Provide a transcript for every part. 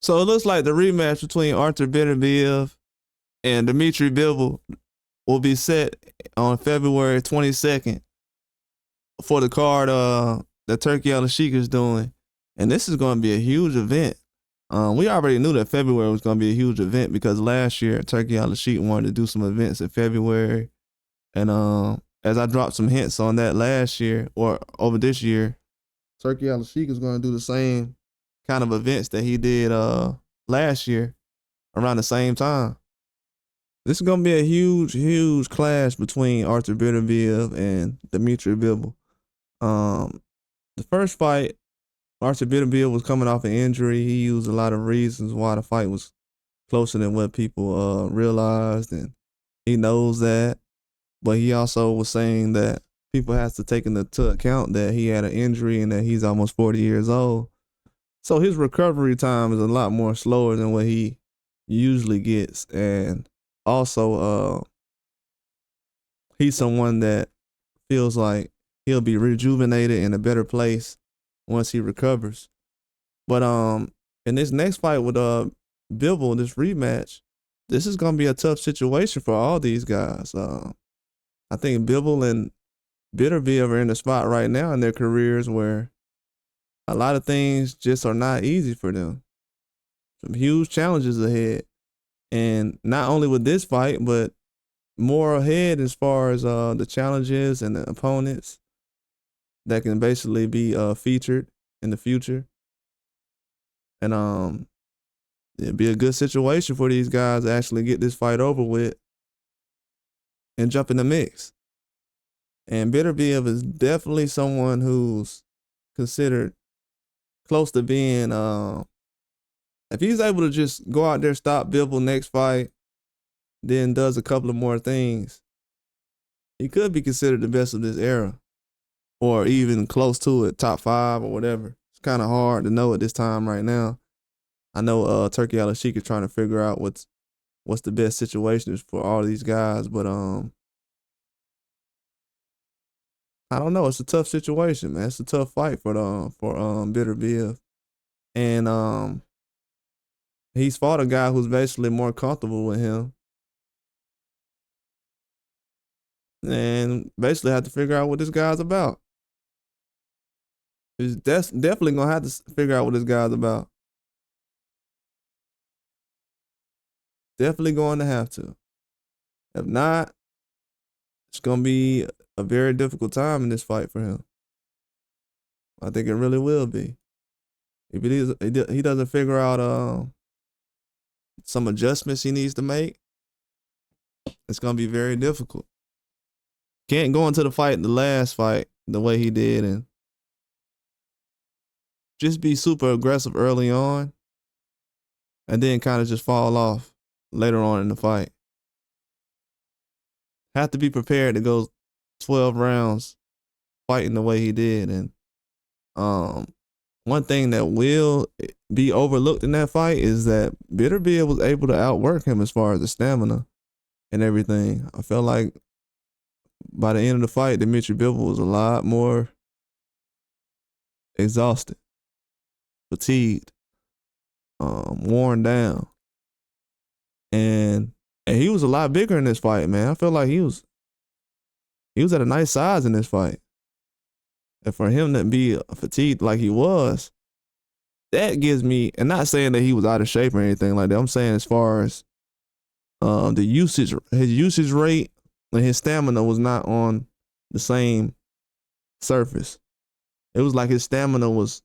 So it looks like the rematch between Artur Beterbiev and Dmitry Bivol will be set on February 22nd for the card that Turkey Al Sheikh is doing. And this is going to be a huge event. We already knew that February was going to be a huge event because last year Turkey Al Sheikh wanted to do some events in February. And as I dropped some hints on that last year or over this year, Turkey Al Sheikh is going to do the same kind of events that he did last year around the same time. This is going to be a huge clash between Artur Beterbiev and Dmitry Bivol. The first fight, Artur Beterbiev was coming off an injury. He used a lot of reasons why the fight was closer than what people realized, and he knows that. But he also was saying that people have to take into account that he had an injury and that he's almost 40 years old. So his recovery time is a lot more slower than what he usually gets. And also, he's someone that feels like he'll be rejuvenated in a better place once he recovers. But in this next fight with Bivol, this rematch, this is gonna be a tough situation for all these guys. I think Bivol and Beterbiev are in the spot right now in their careers where a lot of things just are not easy for them. Some huge challenges ahead. And not only with this fight, but more ahead as far as the challenges and the opponents that can basically be featured in the future. And it'd be a good situation for these guys to actually get this fight over with and jump in the mix. And Beterbiev is definitely someone who's considered close to being, if he's able to just go out there, stop Bivol next fight, then does a couple of more things, he could be considered the best of this era, or even close to it, top 5 or whatever. It's kind of hard to know at this time right now. I know Turkey Al Sheikh is trying to figure out what's the best situations for all these guys, but I don't know. It's a tough situation, man. It's a tough fight for Beterbiev, and he's fought a guy who's basically more comfortable with him, and basically have to figure out what this guy's about. He's definitely gonna have to figure out what this guy's about. Definitely going to have to. If not, it's gonna be a very difficult time in this fight for him. I think it really will be. If he doesn't figure out some adjustments he needs to make, it's gonna be very difficult. Can't go into the last fight, the way he did and just be super aggressive early on and then kind of just fall off later on in the fight. Have to be prepared to go 12 rounds fighting the way he did. And one thing that will be overlooked in that fight is that Beterbiev was able to outwork him as far as the stamina and everything. I felt like by the end of the fight, Dmitry Bivol was a lot more exhausted, fatigued, worn down. And he was a lot bigger in this fight, man. I feel like he was at a nice size in this fight. And for him to be fatigued like he was, that gives me, and not saying that he was out of shape or anything like that. I'm saying as far as his usage rate and his stamina was not on the same surface. It was like his stamina was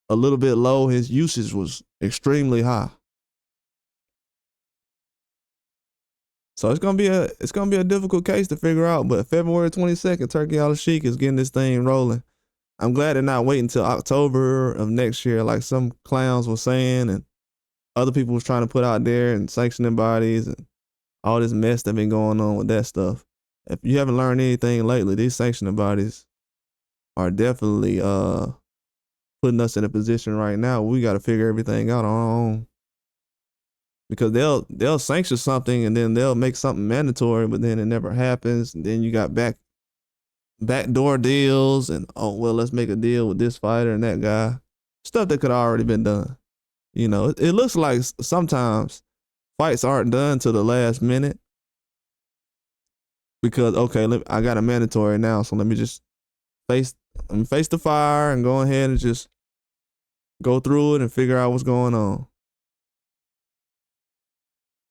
a little bit low. His usage was extremely high. So it's gonna be a difficult case to figure out. But February 22nd, Turkey Al Sheikh is getting this thing rolling. I'm glad they're not waiting until October of next year, like some clowns were saying, and other people was trying to put out there, and sanctioning bodies and all this mess that been going on with that stuff. If you haven't learned anything lately, these sanctioning bodies are definitely putting us in a position right now where we got to figure everything out on our own. Because they'll sanction something and then they'll make something mandatory, but then it never happens. And then you got backdoor deals and, oh, well, let's make a deal with this fighter and that guy. Stuff that could have already been done. You know, it looks like sometimes fights aren't done to the last minute because okay, I got a mandatory now, so let me just face the fire and go ahead and just go through it and figure out what's going on.